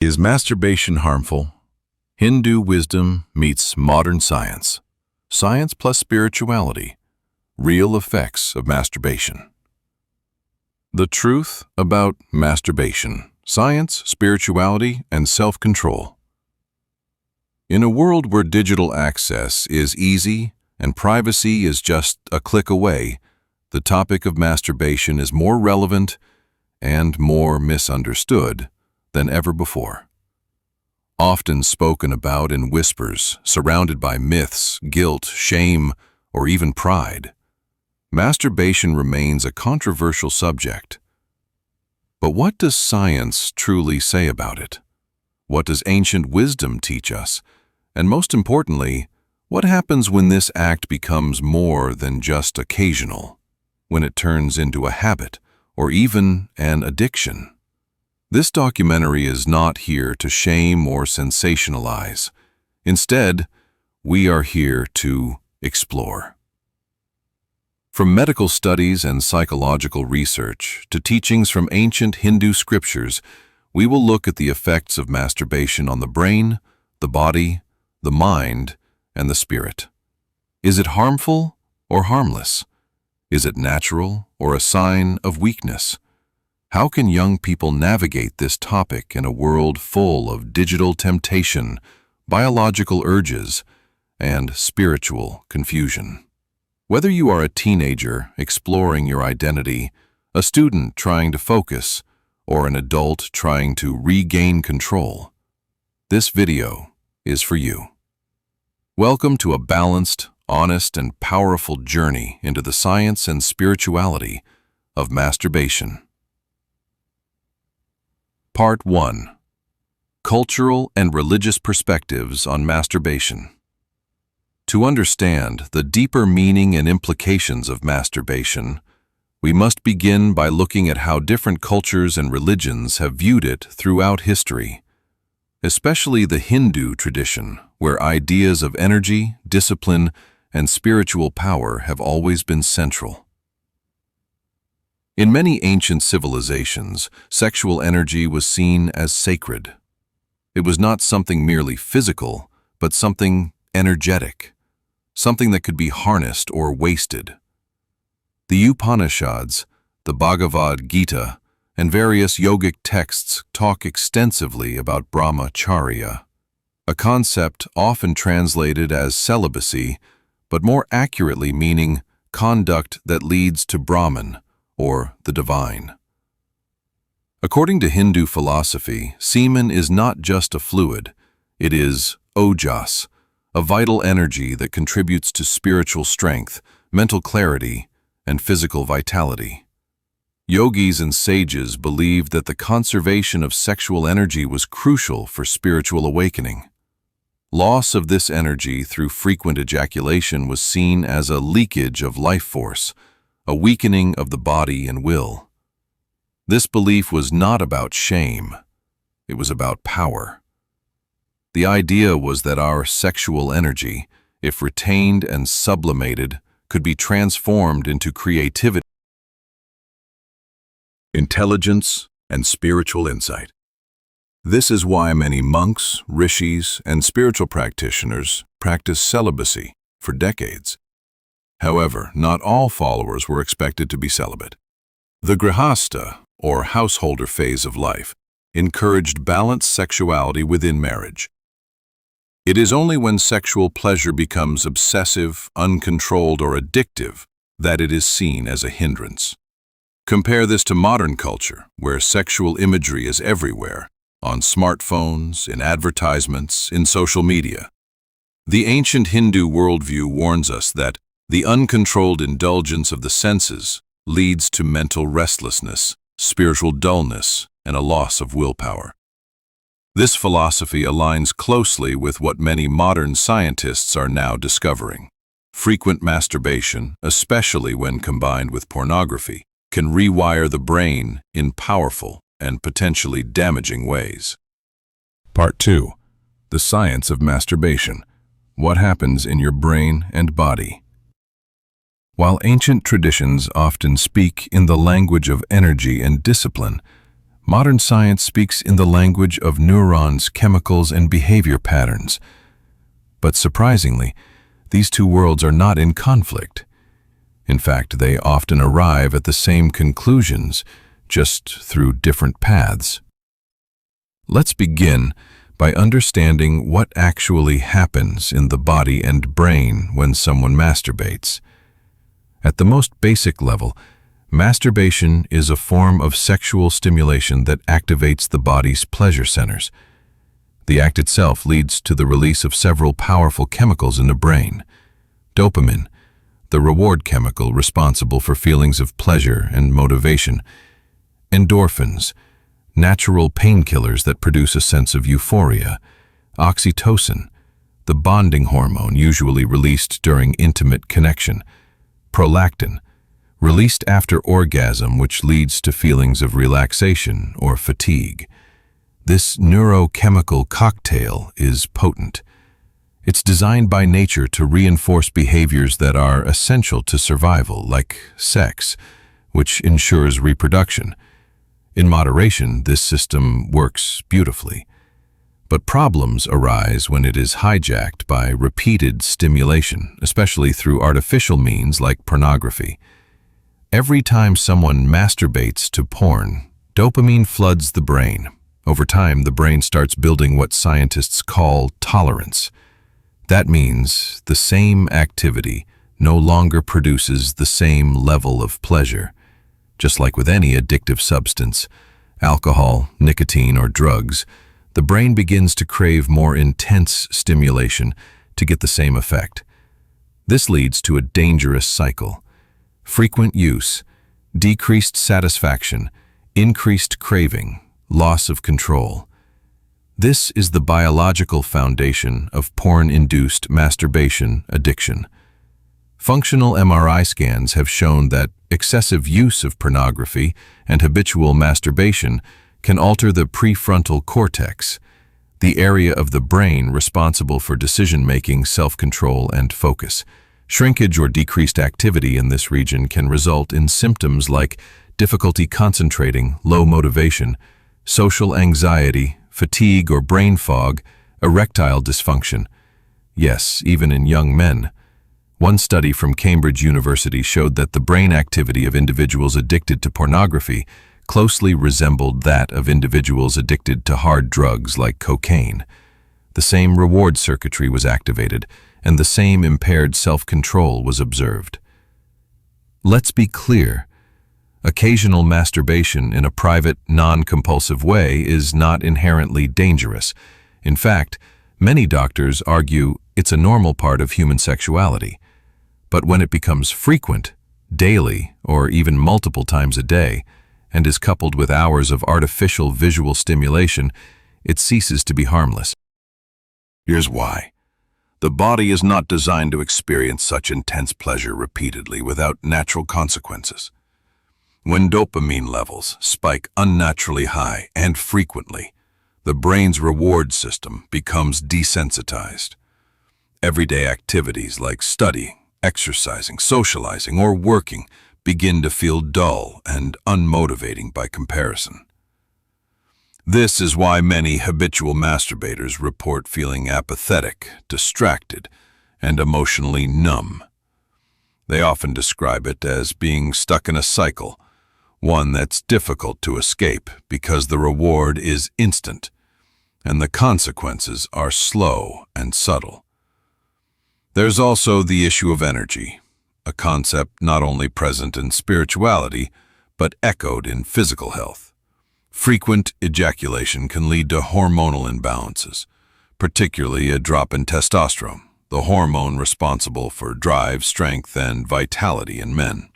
Is masturbation harmful? Hindu wisdom meets modern science. Science plus spirituality. Real effects of masturbation. The truth about masturbation. Science, spirituality, and self-control. In a world where digital access is easy and privacy is just a click away, the topic of masturbation is more relevant and more misunderstood than ever before. Often spoken about in whispers, surrounded by myths, guilt, shame, or even pride, masturbation remains a controversial subject. But what does science truly say about it? What does ancient wisdom teach us? And most importantly, what happens when this act becomes more than just occasional, when it turns into a habit or even an addiction? This documentary is not here to shame or sensationalize. Instead, we are here to explore. From medical studies and psychological research to teachings from ancient Hindu scriptures, we will look at the effects of masturbation on the brain, the body, the mind, and the spirit. Is it harmful or harmless? Is it natural or a sign of weakness? How can young people navigate this topic in a world full of digital temptation, biological urges, and spiritual confusion? Whether you are a teenager exploring your identity, a student trying to focus, or an adult trying to regain control, this video is for you. Welcome to a balanced, honest, and powerful journey into the science and spirituality of masturbation. Part 1. Cultural and religious perspectives on masturbation. To understand the deeper meaning and implications of masturbation, we must begin by looking at how different cultures and religions have viewed it throughout history, especially the Hindu tradition, where ideas of energy, discipline, and spiritual power have always been central. In many ancient civilizations, sexual energy was seen as sacred. It was not something merely physical, but something energetic, something that could be harnessed or wasted. The Upanishads, the Bhagavad Gita, and various yogic texts talk extensively about brahmacharya, a concept often translated as celibacy, but more accurately meaning conduct that leads to Brahman, or the divine. According to Hindu philosophy, semen is not just a fluid, it is ojas, a vital energy that contributes to spiritual strength, mental clarity, and physical vitality. Yogis and sages believed that the conservation of sexual energy was crucial for spiritual awakening. Loss of this energy through frequent ejaculation was seen as a leakage of life force, a weakening of the body and will. This belief was not about shame, it was about power. The idea was that our sexual energy, if retained and sublimated, could be transformed into creativity, intelligence, and spiritual insight. This is why many monks, rishis, and spiritual practitioners practiced celibacy for decades. However, not all followers were expected to be celibate. The grihastha, or householder phase of life, encouraged balanced sexuality within marriage. It is only when sexual pleasure becomes obsessive, uncontrolled, or addictive that it is seen as a hindrance. Compare this to modern culture, where sexual imagery is everywhere, on smartphones, in advertisements, in social media. The ancient Hindu worldview warns us that the uncontrolled indulgence of the senses leads to mental restlessness, spiritual dullness, and a loss of willpower. This philosophy aligns closely with what many modern scientists are now discovering. Frequent masturbation, especially when combined with pornography, can rewire the brain in powerful and potentially damaging ways. Part 2. The science of masturbation. What happens in your brain and body? While ancient traditions often speak in the language of energy and discipline, Modern science speaks in the language of neurons, chemicals, and behavior patterns. But surprisingly, these two worlds are not in conflict. In fact, they often arrive at the same conclusions, just through different paths. Let's begin by understanding what actually happens in the body and brain when someone masturbates. At the most basic level, masturbation is a form of sexual stimulation that activates the body's pleasure centers. The act itself leads to the release of several powerful chemicals in the brain. Dopamine, the reward chemical responsible for feelings of pleasure and motivation. Endorphins, natural painkillers that produce a sense of euphoria. Oxytocin, the bonding hormone usually released during intimate connection. Prolactin, released after orgasm, which leads to feelings of relaxation or fatigue. This neurochemical cocktail is potent. It's designed by nature to reinforce behaviors that are essential to survival, like sex, which ensures reproduction. In moderation, this system works beautifully. But problems arise when it is hijacked by repeated stimulation, especially through artificial means like pornography. Every time someone masturbates to porn, dopamine floods the brain. Over time, the brain starts building what scientists call tolerance. That means the same activity no longer produces the same level of pleasure. Just like with any addictive substance, alcohol, nicotine, or drugs, the brain begins to crave more intense stimulation to get the same effect. This leads to a dangerous cycle. Frequent use, decreased satisfaction, increased craving, loss of control. This is the biological foundation of porn-induced masturbation addiction. Functional MRI scans have shown that excessive use of pornography and habitual masturbation can alter the prefrontal cortex, the area of the brain responsible for decision-making, self-control, and focus. Shrinkage or decreased activity in this region can result in symptoms like difficulty concentrating, low motivation, social anxiety, fatigue or brain fog, erectile dysfunction. Yes, even in young men. One study from Cambridge University showed that the brain activity of individuals addicted to pornography closely resembled that of individuals addicted to hard drugs like cocaine. The same reward circuitry was activated, and the same impaired self-control was observed. Let's be clear. Occasional masturbation in a private, non-compulsive way is not inherently dangerous. In fact, many doctors argue it's a normal part of human sexuality. But when it becomes frequent, daily, or even multiple times a day, and is coupled with hours of artificial visual stimulation, it ceases to be harmless. Here's why. The body is not designed to experience such intense pleasure repeatedly without natural consequences. When dopamine levels spike unnaturally high and frequently, the brain's reward system becomes desensitized. Everyday activities like studying, exercising, socializing, or working begin to feel dull and unmotivating by comparison. This is why many habitual masturbators report feeling apathetic, distracted, and emotionally numb. They often describe it as being stuck in a cycle, one that's difficult to escape because the reward is instant and the consequences are slow and subtle. There's also the issue of energy, a concept not only present in spirituality, but echoed in physical health. Frequent ejaculation can lead to hormonal imbalances, particularly a drop in testosterone, the hormone responsible for drive, strength, and vitality in men.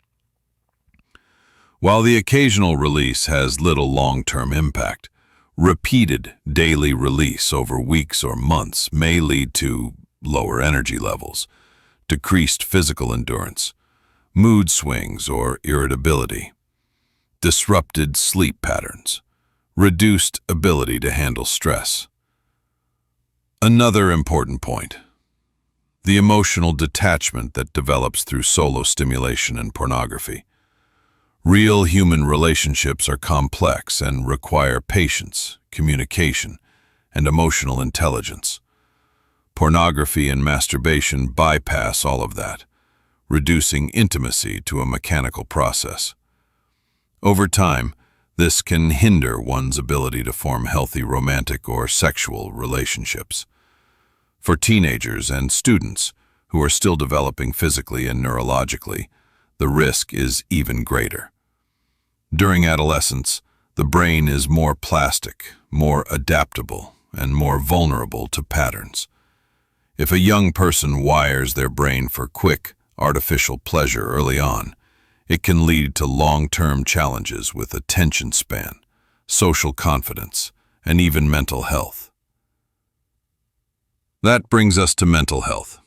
While the occasional release has little long-term impact, repeated daily release over weeks or months may lead to lower energy levels, decreased physical endurance, mood swings or irritability, disrupted sleep patterns, reduced ability to handle stress. Another important point: the emotional detachment that develops through solo stimulation and pornography. Real human relationships are complex and require patience, communication, and emotional intelligence. Pornography and masturbation bypass all of that, reducing intimacy to a mechanical process. Over time, this can hinder one's ability to form healthy romantic or sexual relationships. For teenagers and students who are still developing physically and neurologically, the risk is even greater. During adolescence, the brain is more plastic, more adaptable, and more vulnerable to patterns. If a young person wires their brain for quick, artificial pleasure early on, it can lead to long-term challenges with attention span, social confidence, and even mental health. That brings us to mental health.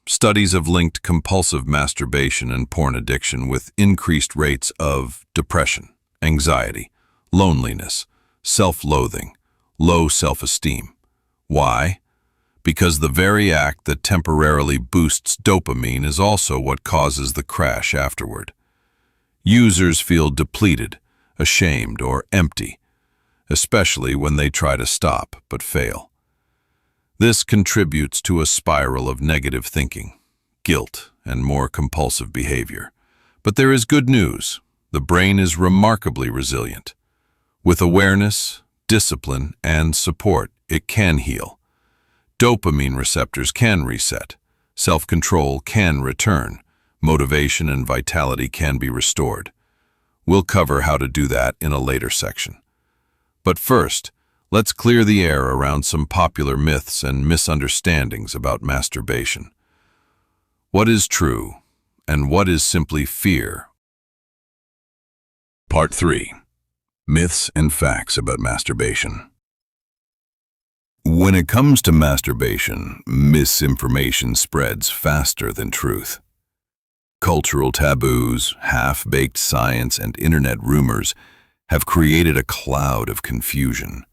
Studies have linked compulsive masturbation and porn addiction with increased rates of depression, anxiety, loneliness, self-loathing, low self-esteem. Why? Because the very act that temporarily boosts dopamine is also what causes the crash afterward. Users feel depleted, ashamed, or empty, especially when they try to stop but fail. This contributes to a spiral of negative thinking, guilt, and more compulsive behavior. But there is good news. The brain is remarkably resilient. With awareness, discipline, and support, it can heal. Dopamine receptors can reset. Self-control can return. Motivation and vitality can be restored. We'll cover how to do that in a later section. But first, let's clear the air around some popular myths and misunderstandings about masturbation. What is true, and what is simply fear? Part 3. Myths and facts about masturbation. When it comes to masturbation, misinformation spreads faster than truth. Cultural taboos, half-baked science, and internet rumors have created a cloud of confusion,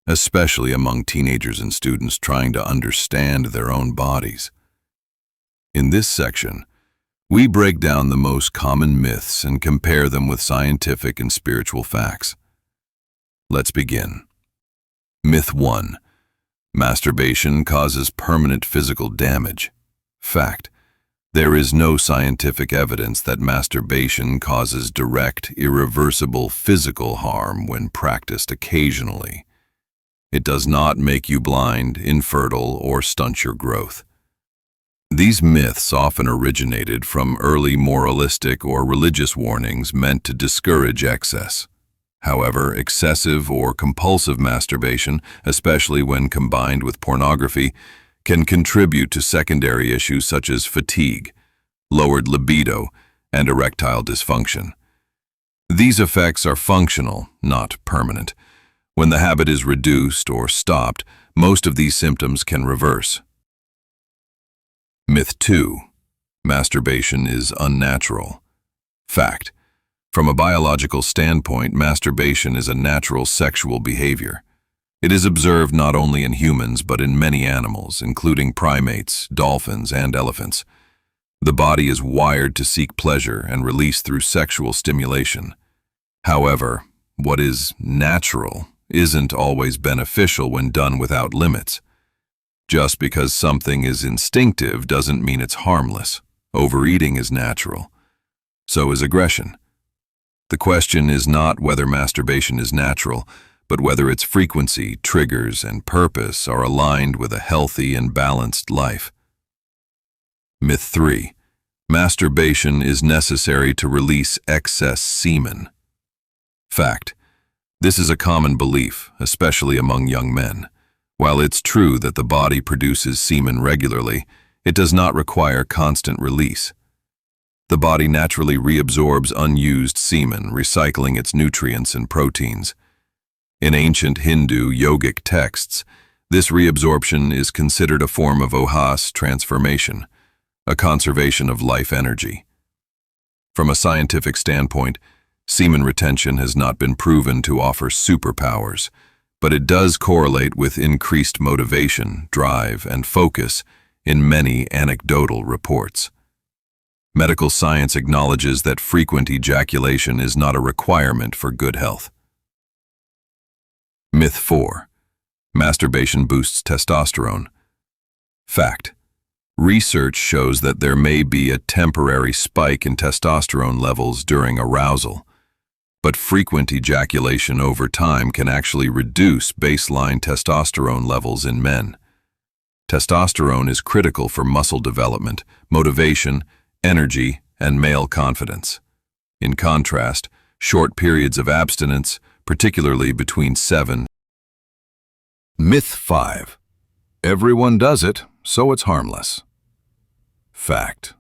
especially among teenagers and students trying to understand their own bodies. In this section, we break down the most common myths and compare them with scientific and spiritual facts. Let's begin. Myth 1. Masturbation causes permanent physical damage. Fact: there is no scientific evidence that masturbation causes direct, irreversible physical harm when practiced occasionally. It does not make you blind, infertile, or stunt your growth. These myths often originated from early moralistic or religious warnings meant to discourage excess. However, excessive or compulsive masturbation, especially when combined with pornography, can contribute to secondary issues such as fatigue, lowered libido, and erectile dysfunction. These effects are functional, not permanent. When the habit is reduced or stopped, most of these symptoms can reverse. Myth 2. Masturbation is unnatural. Fact: from a biological standpoint, masturbation is a natural sexual behavior. It is observed not only in humans but in many animals, including primates, dolphins, and elephants. The body is wired to seek pleasure and release through sexual stimulation. However, what is natural isn't always beneficial when done without limits. Just because something is instinctive doesn't mean it's harmless. Overeating is natural. So is aggression. The question is not whether masturbation is natural, but whether its frequency, triggers, and purpose are aligned with a healthy and balanced life. Myth 3. Masturbation is necessary to release excess semen. Fact: this is a common belief, especially among young men. While it's true that the body produces semen regularly, it does not require constant release. The body naturally reabsorbs unused semen, recycling its nutrients and proteins. In ancient Hindu yogic texts, this reabsorption is considered a form of ohas transformation, a conservation of life energy. From a scientific standpoint, semen retention has not been proven to offer superpowers, but it does correlate with increased motivation, drive, and focus in many anecdotal reports. Medical science acknowledges that frequent ejaculation is not a requirement for good health. Myth 4. Masturbation boosts testosterone. Fact. Research shows that there may be a temporary spike in testosterone levels during arousal, but frequent ejaculation over time can actually reduce baseline testosterone levels in men. Testosterone is critical for muscle development, motivation, energy, and male confidence. In contrast, short periods of abstinence, particularly between 7. Myth 5. Everyone does it, so it's harmless. Fact.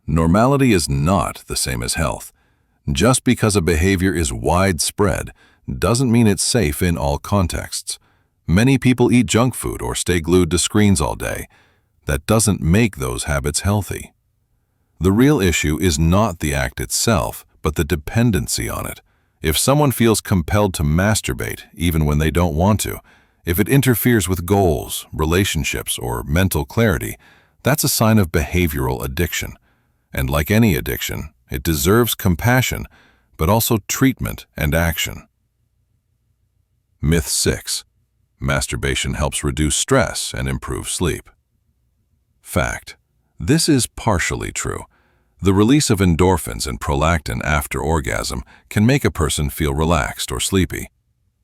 Normality is not the same as health. Just because a behavior is widespread doesn't mean it's safe in all contexts. Many people eat junk food or stay glued to screens all day. That doesn't make those habits healthy. The real issue is not the act itself, but the dependency on it. If someone feels compelled to masturbate, even when they don't want to, if it interferes with goals, relationships, or mental clarity, that's a sign of behavioral addiction. And like any addiction, it deserves compassion, but also treatment and action. Myth 6. Masturbation helps reduce stress and improve sleep. Fact. This is partially true. The release of endorphins and prolactin after orgasm can make a person feel relaxed or sleepy.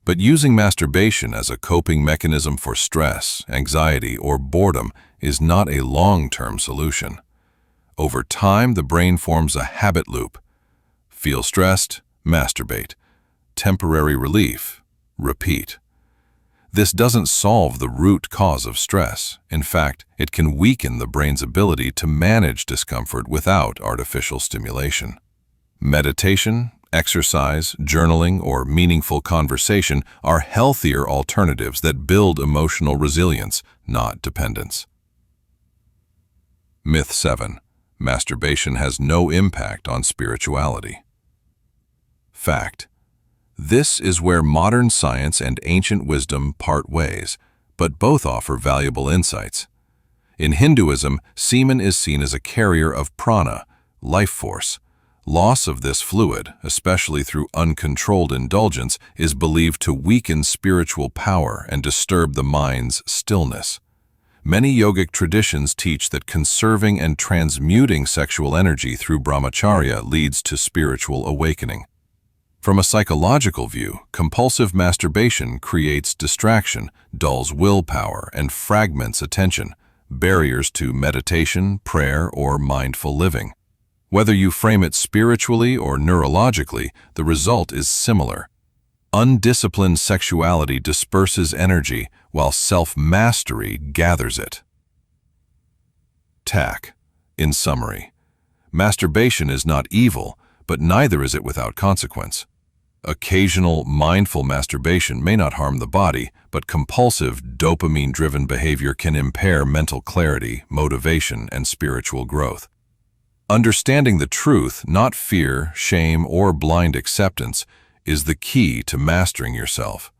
But using masturbation as a coping mechanism for stress, anxiety, or boredom is not a long-term solution. Over time, the brain forms a habit loop. Feel stressed, masturbate. Temporary relief, repeat. This doesn't solve the root cause of stress. In fact, it can weaken the brain's ability to manage discomfort without artificial stimulation. Meditation, exercise, journaling, or meaningful conversation are healthier alternatives that build emotional resilience, not dependence. Myth 7. Masturbation has no impact on spirituality. Fact. This is where modern science and ancient wisdom part ways, but both offer valuable insights. In Hinduism, semen is seen as a carrier of prana, life force. Loss of this fluid, especially through uncontrolled indulgence, is believed to weaken spiritual power and disturb the mind's stillness. Many yogic traditions teach that conserving and transmuting sexual energy through brahmacharya leads to spiritual awakening. From a psychological view, compulsive masturbation creates distraction, dulls willpower, and fragments attention, barriers to meditation, prayer, or mindful living. Whether you frame it spiritually or neurologically, the result is similar. Undisciplined sexuality disperses energy, while self-mastery gathers it. TAC. In summary, masturbation is not evil, but neither is it without consequence. Occasional, mindful masturbation may not harm the body, but compulsive, dopamine-driven behavior can impair mental clarity, motivation, and spiritual growth. Understanding the truth, not fear, shame, or blind acceptance, is the key to mastering yourself.